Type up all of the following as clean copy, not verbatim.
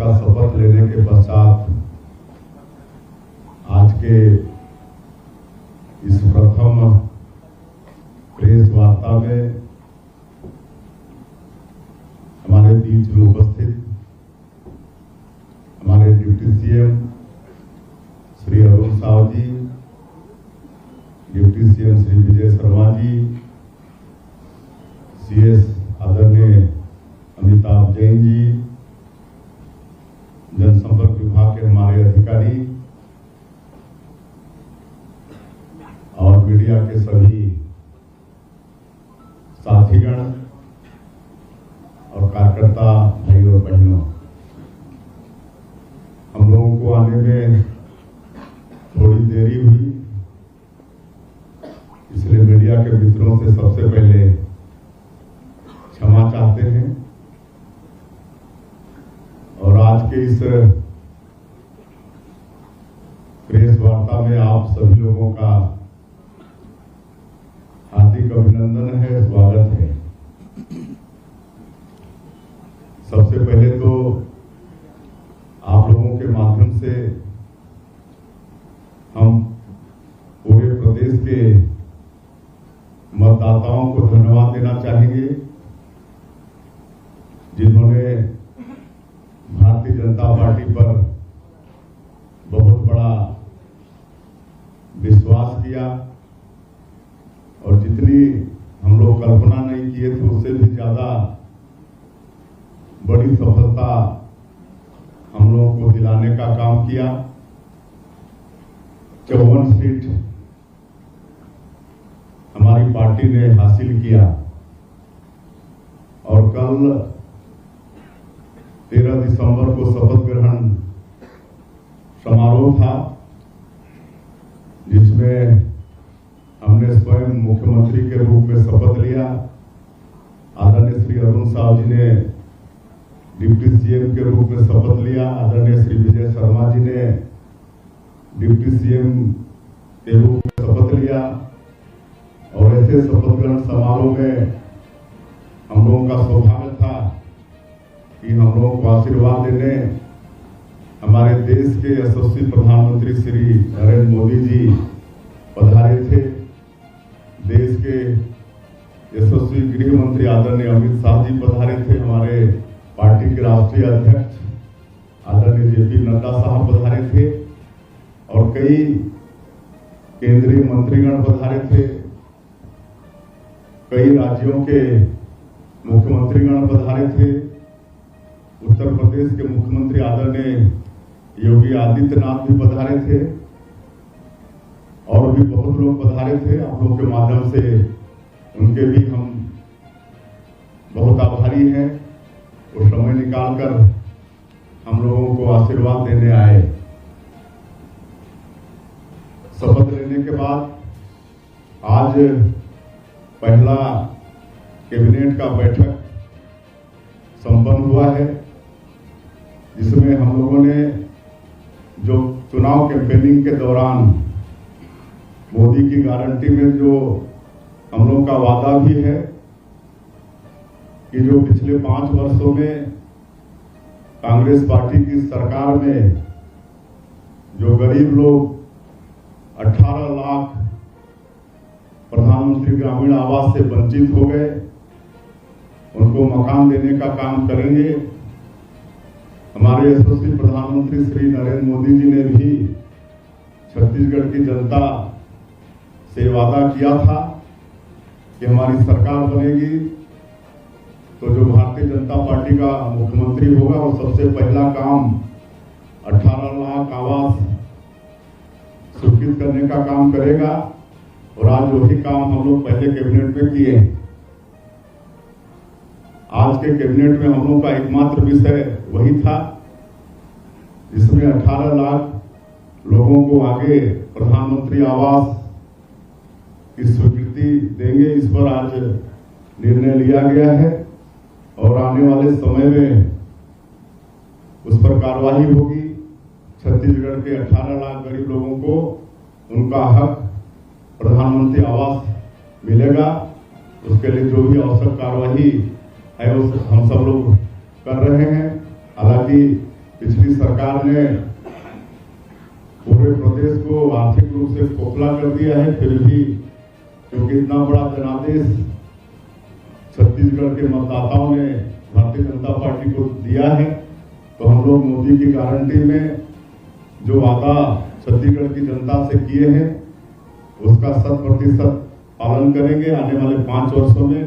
का शपथ लेने के पश्चात आज के इस प्रथम प्रेस वार्ता में हमारे बीच में उपस्थित हमारे डिप्टी सीएम श्री अरुण साव जी, deputy CM Shri Vijay Sharma ji, CS आदरणीय अमिताभ जैन जी, जनसंपर्क विभाग के हमारे अधिकारी और मीडिया के सभी साथीगण और कार्यकर्ता भाई और बहनों, हम लोगों को आने में थोड़ी देरी हुई, इसलिए मीडिया के मित्रों से सबसे पहले क्षमा चाहते हैं। और आज के इस प्रेस वार्ता में आप सभी लोगों का हार्दिक अभिनंदन है, स्वागत है। सबसे पहले तो आप लोगों के माध्यम से हम पूरे प्रदेश के मतदाताओं को धन्यवाद देना चाहेंगे, जिन्होंने भारतीय जनता पार्टी पर बहुत बड़ा विश्वास किया और जितनी हम लोग कल्पना नहीं किए थे उससे भी ज्यादा बड़ी सफलता हम लोगों को दिलाने का काम किया। 54 सीट हमारी पार्टी ने हासिल किया और कल 13 दिसंबर को शपथ ग्रहण समारोह था, जिसमें हमने स्वयं मुख्यमंत्री के रूप में शपथ लिया। आदरणीय श्री अरुण साव जी ने डिप्टी सीएम के रूप में शपथ लिया, आदरणीय श्री विजय शर्मा जी ने डिप्टी सीएम के रूप में शपथ लिया। और ऐसे शपथ ग्रहण समारोह में हम लोगों का सौभाग्य था कि हम लोगों को आशीर्वाद देने हमारे देश के यशस्वी प्रधानमंत्री श्री नरेंद्र मोदी जी पधारे थे। देश के यशस्वी गृह मंत्री आदरणीय अमित शाह जी पधारे थे। हमारे पार्टी के राष्ट्रीय अध्यक्ष आदरणीय जेपी नड्डा साहब पधारे थे और कई केंद्रीय मंत्रीगण पधारे थे। कई राज्यों के मुख्यमंत्रीगण पधारे थे। उत्तर प्रदेश के मुख्यमंत्री आदरणीय योगी आदित्यनाथ भी पधारे थे और भी बहुत लोग पधारे थे। आप लोगों के माध्यम से उनके भी हम बहुत आभारी हैं और समय निकालकर हम लोगों को आशीर्वाद देने आए। शपथ लेने के बाद आज पहला कैबिनेट का बैठक संपन्न हुआ है, जिसमें हम लोगों ने जो चुनाव कैंपेनिंग के दौरान मोदी की गारंटी में जो हम लोग का वादा भी है कि जो पिछले 5 वर्षों में कांग्रेस पार्टी की सरकार में जो गरीब लोग 18 लाख प्रधानमंत्री ग्रामीण आवास से वंचित हो गए, उनको मकान देने का काम करेंगे। हमारे यशस्वी प्रधानमंत्री श्री नरेंद्र मोदी जी ने भी छत्तीसगढ़ की जनता से वादा किया था कि हमारी सरकार बनेगी तो जो भारतीय जनता पार्टी का मुख्यमंत्री होगा वो सबसे पहला काम 18 लाख आवास स्वीकृत करने का काम करेगा। और आज वही काम हम लोग पहले कैबिनेट में किए। आज के कैबिनेट में हम लोग का एकमात्र विषय वही था, जिसमें 18 लाख लोगों को आगे प्रधानमंत्री आवास की स्वीकृति देंगे। इस पर आज निर्णय लिया गया है और आने वाले समय में उस पर कार्यवाही होगी। छत्तीसगढ़ के 18 लाख गरीब लोगों को उनका हक प्रधानमंत्री आवास मिलेगा। उसके लिए जो भी आवश्यक कार्यवाही है उस हम सब लोग कर रहे हैं। हालांकि सरकार ने पूरे प्रदेश को आर्थिक रूप से खोखला कर दिया है, फिर भी क्योंकि इतना बड़ा जनादेश छत्तीसगढ़ के मतदाताओं ने भारतीय जनता पार्टी को दिया है, तो हम लोग मोदी की गारंटी में जो वादा छत्तीसगढ़ की जनता से किए हैं उसका 100% पालन करेंगे। आने वाले 5 वर्षों में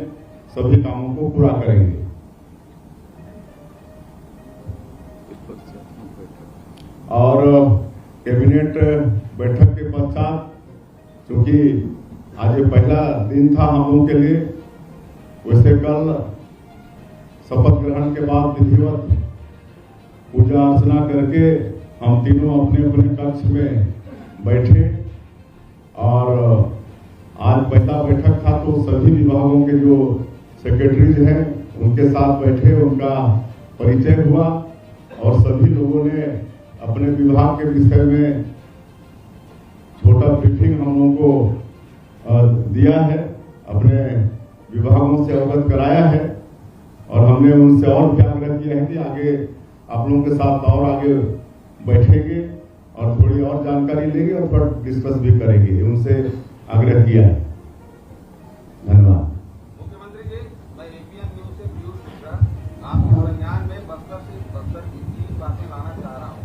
सभी कामों को पूरा करेंगे। और कैबिनेट बैठक के पश्चात, क्योंकि आज ये पहला दिन था हम लोगों के लिए, वैसे कल शपथ ग्रहण के बाद विधिवत पूजा अर्चना करके हम तीनों अपने अपने कक्ष में बैठे और आज पहला बैठक था तो सभी विभागों के जो सेक्रेटरीज हैं उनके साथ बैठे, उनका परिचय हुआ और सभी लोगों ने अपने विभाग के विषय में छोटा ब्रीफिंग हम लोगों को दिया है, अपने विभागों से अवगत कराया है और हमने उनसे और भी आग्रह किया है कि आगे आप लोगों के साथ और आगे बैठेंगे और थोड़ी और जानकारी लेंगे और थोड़ा डिस्कस भी करेंगे, उनसे आग्रह किया है। धन्यवाद। मुख्यमंत्री जी, मैं एपीएन न्यूज से पीयूष मिश्रा आपके संज्ञान में बस्तर की 3 बातें लाना चाह रहा हूँ।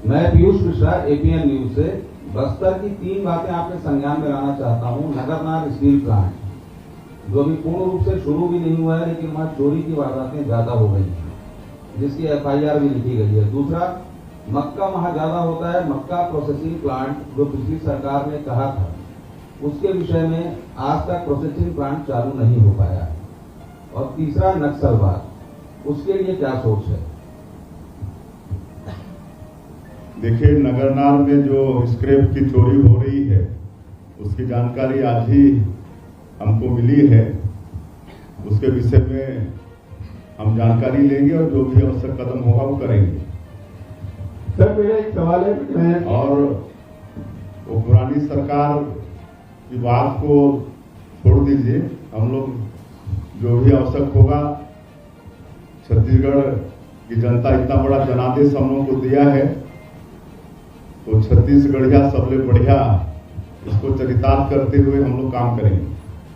मैं पीयूष मिश्रा एपीएन न्यूज से बस्तर की 3 बातें आपके संज्ञान में लाना चाहता हूँ। नगरनार स्टील प्लांट जो अभी पूर्ण रूप से शुरू भी नहीं हुआ है, लेकिन वहाँ चोरी की वारदातें ज्यादा हो गई हैं, जिसकी एफआईआर भी लिखी गई है। दूसरा, मक्का वहाँ ज्यादा होता है, मक्का प्रोसेसिंग प्लांट जो पिछली सरकार ने कहा था उसके विषय में आज तक प्रोसेसिंग प्लांट चालू नहीं हो पाया। और तीसरा, नक्सलवाद, उसके लिए क्या सोच है? देखिए, नगरनार में जो स्क्रैप की चोरी हो रही है उसकी जानकारी आज ही हमको मिली है, उसके विषय में हम जानकारी लेंगे और जो भी आवश्यक कदम होगा वो करेंगे। सर, मेरा एक सवाल है। और वो पुरानी सरकार की बात को छोड़ दीजिए, हम लोग जो भी आवश्यक होगा, छत्तीसगढ़ की जनता इतना बड़ा जनादेश हम लोगों को दिया है तो छत्तीसगढ़िया सबले बढ़िया इसको चरितार्थ करते हुए हम लोग काम करेंगे।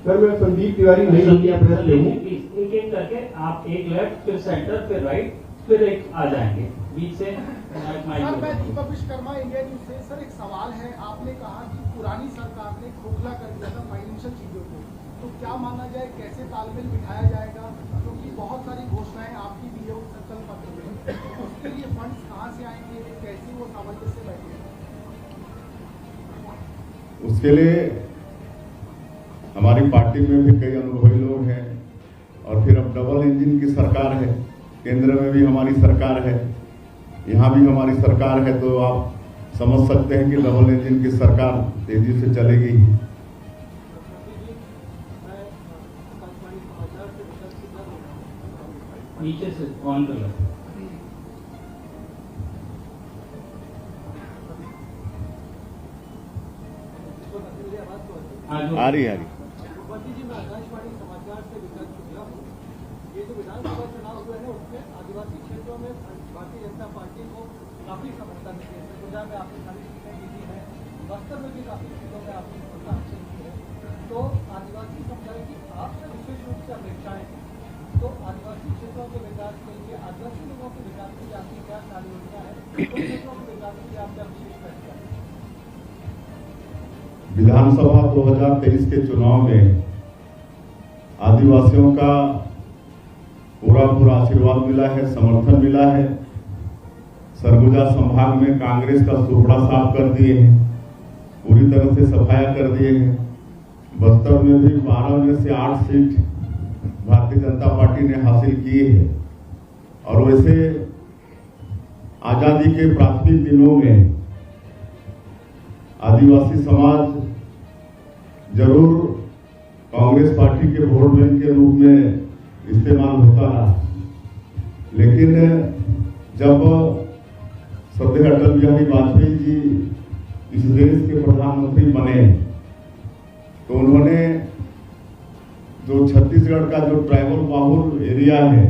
सर, मैं संदीप तिवारी नहीं इंडिया प्रेस से हूँ। एक एक करके आप एक लेफ्ट, फिर सेंटर, फिर राइट, फिर एक आ जाएंगे बीच से। सर, मैं दीपक विश्वकर्मा, इंडिया न्यूज से। सर, एक सवाल है, आपने कहा कि पुरानी सरकार ने खोखला कर दिया था फाइनेंशियल चीजों को, तो क्या माना जाए, कैसे तालमेल बिठाया जाएगा? क्योंकि बहुत सारी घोषणाएं आपकी दी है उस संकल्प पत्र में, उसके लिए फंड्स कहाँ से आएंगे, कैसे वो सामंजस्य बैठेगा? उसके लिए हमारी पार्टी में भी कई अनुभवी लोग हैं और फिर अब डबल इंजन की सरकार है, केंद्र में भी हमारी सरकार है, यहाँ भी हमारी सरकार है, तो आप समझ सकते हैं कि डबल इंजन की सरकार तेजी से चलेगी। नीचे से ऑन कर लो। आ रही जी, मैं आकाशवाणी समाचार से विकास शुक्ला हूँ। ये जो विधानसभा चुनाव हुए हैं उसमें आदिवासी क्षेत्रों में भारतीय जनता पार्टी को काफी सफलता मिली है। सरगुजा में आपने सारी सीटें जीती है, बस्तर में भी काफी सीटों में आपने सफलता हासिल की है। तो आदिवासी समुदाय की आपसे विशेष रूप से अपेक्षाएं हैं, तो आदिवासी क्षेत्रों के विकास के लिए, आदिवासी लोगों के विकास के लिए आपकी क्या कार्य योजना है? उन क्षेत्रों के विकास के लिए आप क्या विशेष फैसला है? विधानसभा 2023 के चुनाव में आदिवासियों का पूरा आशीर्वाद मिला है, समर्थन मिला है। सरगुजा संभाग में कांग्रेस का सुपड़ा साफ कर दिए हैं, पूरी तरह से सफाया कर दिए हैं। बस्तर में भी 12 में से 8 सीट भारतीय जनता पार्टी ने हासिल की है। और वैसे आजादी के प्राथमिक दिनों में आदिवासी समाज जरूर कांग्रेस पार्टी के वोट बैंक के रूप में इस्तेमाल होता रहा, लेकिन जब श्रद्धेय अटल बिहारी वाजपेयी जी इस देश के प्रधानमंत्री बने तो उन्होंने जो छत्तीसगढ़ का जो ट्राइबल बाहुल एरिया है